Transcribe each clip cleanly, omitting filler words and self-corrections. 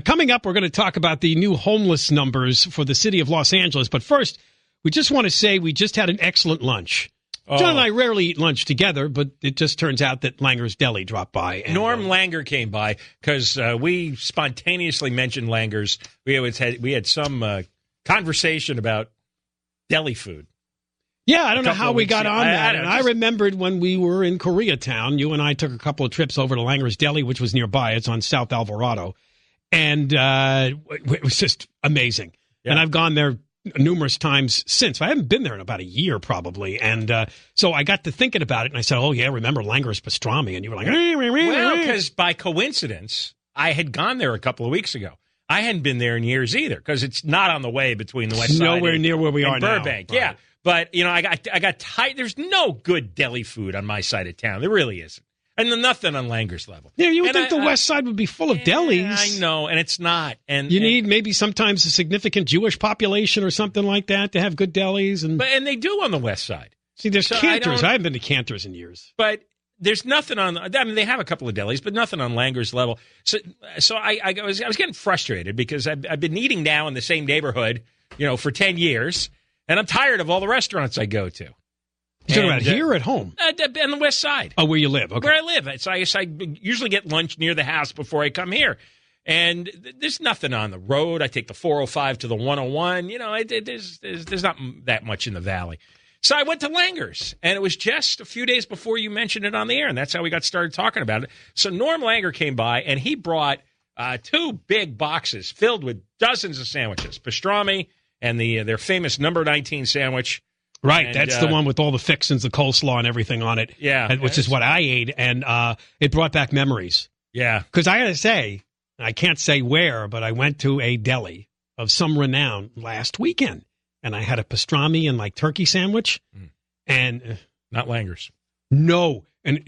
Coming up, we're going to talk about the new homeless numbers for the city of Los Angeles. But first, we just want to say we just had an excellent lunch. John and I rarely eat lunch together, but it just turns out that Langer's Deli dropped by. And, Norm Langer came by because we spontaneously mentioned Langer's. We had some conversation about deli food. Yeah, I don't know how we got on that. I remembered when we were in Koreatown, you and I took a couple of trips over to Langer's Deli, which was nearby. It's on South Alvarado. And it was just amazing. Yeah. And I've gone there numerous times since. I haven't been there in about a year, probably. And so I got to thinking about it, and I said, oh, yeah, remember Langer's Pastrami? And you were like, well, because by coincidence, I had gone there a couple of weeks ago. I hadn't been there in years either, because it's not on the way between the West Side nowhere near where we are now. Burbank, yeah. Right. But, I got tight. There's no good deli food on my side of town. There really isn't. And nothing on Langer's level. Yeah, you would think the West Side would be full of delis. I know, and it's not. And you need maybe sometimes a significant Jewish population or something like that to have good delis. And they do on the West Side. See, there's Cantor's. I haven't been to Cantor's in years. But there's nothing on. I mean, they have a couple of delis, but nothing on Langer's level. So I was getting frustrated because I've been eating now in the same neighborhood, for 10 years, and I'm tired of all the restaurants I go to. You're talking about here or at home? On the West Side. Oh, where you live. Okay. Where I live. So I usually get lunch near the house before I come here. And there's nothing on the road. I take the 405 to the 101. There's not that much in the valley. So I went to Langer's, and it was just a few days before you mentioned it on the air, and that's how we got started talking about it. So Norm Langer came by, and he brought 2 big boxes filled with dozens of sandwiches, pastrami and their famous number 19 sandwich. Right, that's the one with all the fixings, the coleslaw and everything on it. Yeah. Which is what I ate, and it brought back memories. Yeah. Because I got to say, I can't say where, but I went to a deli of some renown last weekend, and I had a pastrami and turkey sandwich, and not Langer's. No, and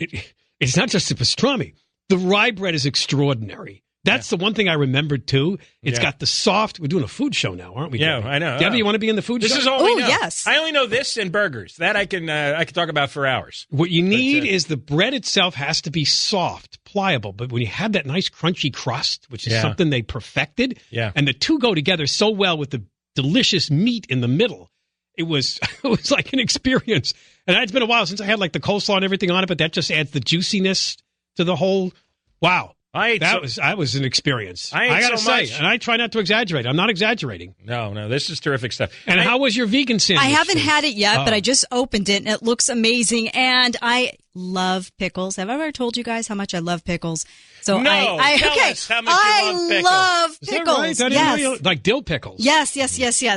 it's not just the pastrami. The rye bread is extraordinary. That's the one thing I remembered, too. It's got the soft... We're doing a food show now, aren't we? Yeah, I know. Debbie, you want to be in the food show? This is all we know. Yes. I only know this and burgers. That I can talk about for hours. What you need is the bread itself has to be soft, pliable. But when you have that nice crunchy crust, which is something they perfected, and the two go together so well with the delicious meat in the middle, it was like an experience. And it's been a while since I had the coleslaw and everything on it, but that just adds the juiciness to the whole... Wow. That was an experience. I got to say, and I try not to exaggerate. I'm not exagerating. No, this is terrific stuff. And how was your vegan sandwich? I haven't had it yet, but I just opened it, and it looks amazing. And I love pickles. Have I ever told you guys how much I love pickles? So tell us how much you love pickles. Love pickles. Is that right? Yes. Like dill pickles. Yes.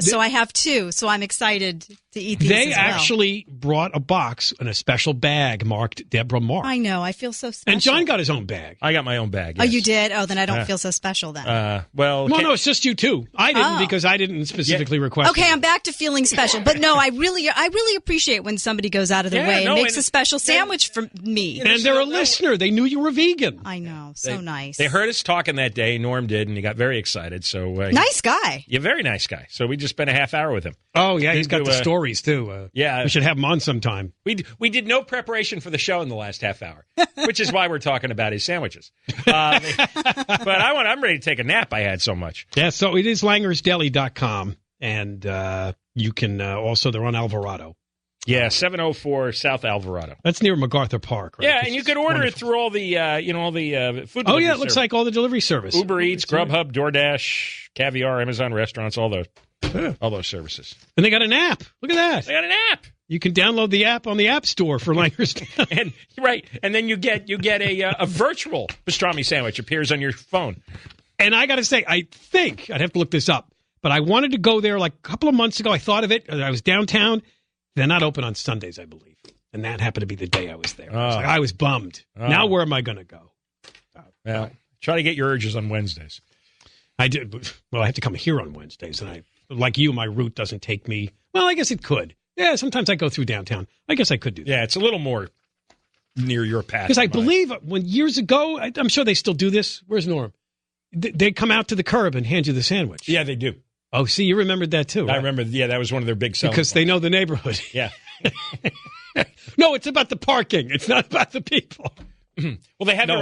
So I have 2, so I'm excited to eat these They as well. actually brought a box in a special bag marked Deborah Mark. I know. I feel so special. And John got his own bag. I got my own bag. Yes. Oh, you did? Oh, then I don't feel so special then. No, it's just you too. I didn't because I didn't specifically request. Okay, I'm back to feeling special. But no, I really appreciate when somebody goes out of their way and makes a special sandwich for me. And they're a listener. They knew you were vegan. I know. So nice. They heard us talking that day. Norm did, and he got very excited. So nice guy. Yeah, very nice guy. So we just spent a half hour with him. Oh, yeah. He's got the stories, too. Yeah. We should have him on sometime. We did no preparation for the show in the last half hour, which is why we're talking about his sandwiches. But I'm ready to take a nap. I had so much. Yeah, so it is langersdeli.com, and you can also, they're on Alvarado. Yeah, 704 South Alvarado. That's near MacArthur Park, right? Yeah, and you could order it through all the, all the food. Oh, yeah, it looks like all the delivery service. Uber Eats, Grubhub, DoorDash, Caviar, Amazon Restaurants, all those services. And they got an app. Look at that. They got an app. You can download the app on the App Store for Langer's. and then you get a virtual pastrami sandwich appears on your phone. And I got to say, I think I'd have to look this up, but I wanted to go there a couple of months ago. I thought of it. I was downtown. They're not open on Sundays, I believe. And that happened to be the day I was there. I was bummed. Now where am I going to go? Try to get your urges on Wednesdays. I did. Well, I have to come here on Wednesdays. And like you, my route doesn't take me. Well, I guess it could. Yeah, sometimes I go through downtown. I guess I could do that. Yeah, it's a little more near your path. Because I believe when years ago, I'm sure they still do this. Where's Norm? They come out to the curb and hand you the sandwich. Yeah, they do. Oh, see, you remembered that too, right? I remember, that was one of their big selling because points. They know the neighborhood. Yeah. No, it's about the parking. It's not about the people. Well, they have their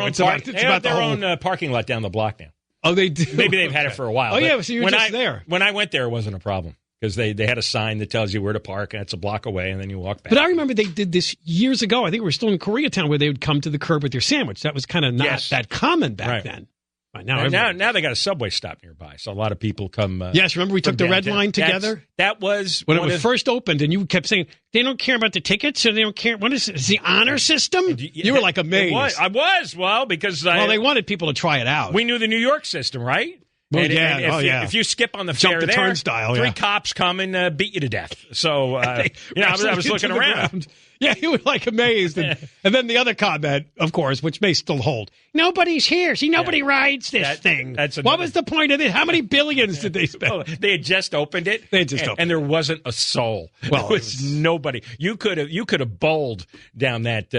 own parking lot down the block now. Oh, they do? Maybe they've had it for a while. Oh, yeah, so you were just there. When I went there, it wasn't a problem. Because they had a sign that tells you where to park, and it's a block away, and then you walk back. But I remember they did this years ago. I think we were still in Koreatown, where they would come to the curb with their sandwich. That was kind of not that common back then. Right, now they got a subway stop nearby, so a lot of people come. Yes, remember we took the Red Line together? That was when it was first opened, and you kept saying, they don't care about the tickets, so they don't care. What is it? It's the honor system? You were like amazed. I was, because they wanted people to try it out. We knew the New York system, right? Well, if you skip on the fare there, turnstile, 3 cops come and beat you to death. So, I was looking around. Yeah, you were like amazed. And then the other comment, of course, which may still hold. Nobody's here. See, nobody rides this thing. What was the point of it? How many billions did they spend? Oh, they had just opened it. And there wasn't a soul. Well, there was nobody. You could have bowled down that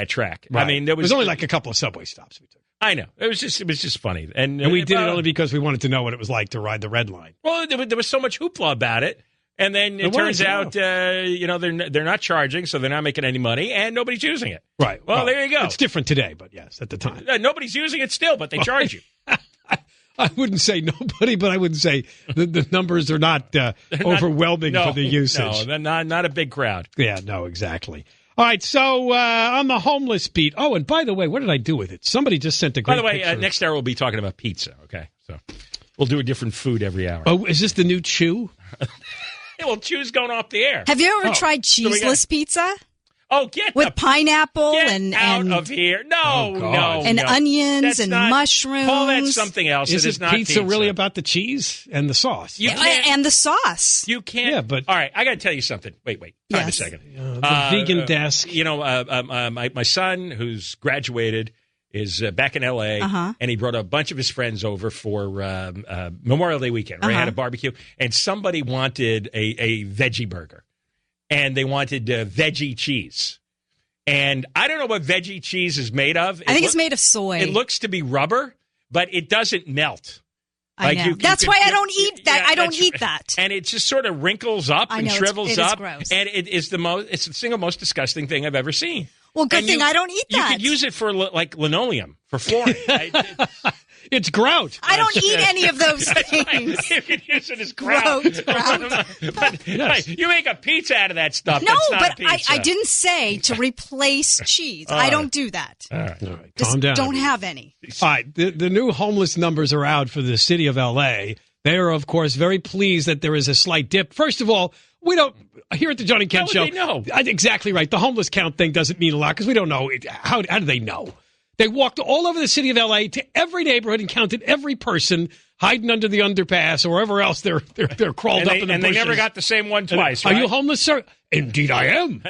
track. Right. I mean, there was only like a couple of subway stops we took. I know. It was just funny. And we did it only because we wanted to know what it was like to ride the Red Line. Well, there was so much hoopla about it. And then it turns out, they're not charging, so they're not making any money, and nobody's using it. Right. Well, there you go. It's different today, but yes, at the time. Nobody's using it still, but they charge you. I wouldn't say nobody, but I wouldn't say the numbers are not overwhelming for the usage. No, they're not a big crowd. Yeah, no, exactly. All right, so on the homeless beat. Oh, and by the way, what did I do with it? Somebody just sent a great picture. By the way, next hour we'll be talking about pizza, okay? So we'll do a different food every hour. Oh, is this the new chew? Yeah, well, chew's going off the air. Have you ever tried cheeseless pizza? Oh, with pineapple and out of here! No, and onions and mushrooms. Call that something else. Is it is not pizza really about the cheese and the sauce? And the sauce. You can't. Yeah, but all right, I got to tell you something. Wait. Time a second. The vegan desk. My son, who's graduated, is back in L.A., and he brought a bunch of his friends over for Memorial Day weekend, where he had a barbecue, and somebody wanted a veggie burger. And they wanted veggie cheese. And I don't know what veggie cheese is made of. I think it's made of soy. It looks to be rubber, but it doesn't melt. I know. That's why I don't eat that. I don't eat that. And it just sort of wrinkles up and shrivels up. Is gross. And it's the single most disgusting thing I've ever seen. Well, good thing I don't eat that. You could use it for like linoleum, for flooring. It's grout. I don't eat any of those things. You can use it as grout. But you make a pizza out of that stuff. No, that's not but a pizza. I didn't say to replace cheese. I don't do that. All right. Just calm down. Don't have any. All right. The new homeless numbers are out for the city of L.A. They are, of course, very pleased that there is a slight dip. First of all, we don't. Here at the John and Ken Show. They know? Exactly right. The homeless count thing doesn't mean a lot because we don't know. How do they know? They walked all over the city of L.A. to every neighborhood and counted every person hiding under the underpass or wherever else they're crawled up in the bushes. And they never got the same one twice, right? Are you homeless, sir? Indeed I am.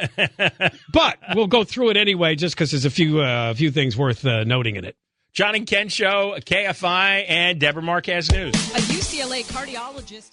But we'll go through it anyway just because there's a few things worth noting in it. John and Ken Show, KFI, and Deborah Marquez News. A UCLA cardiologist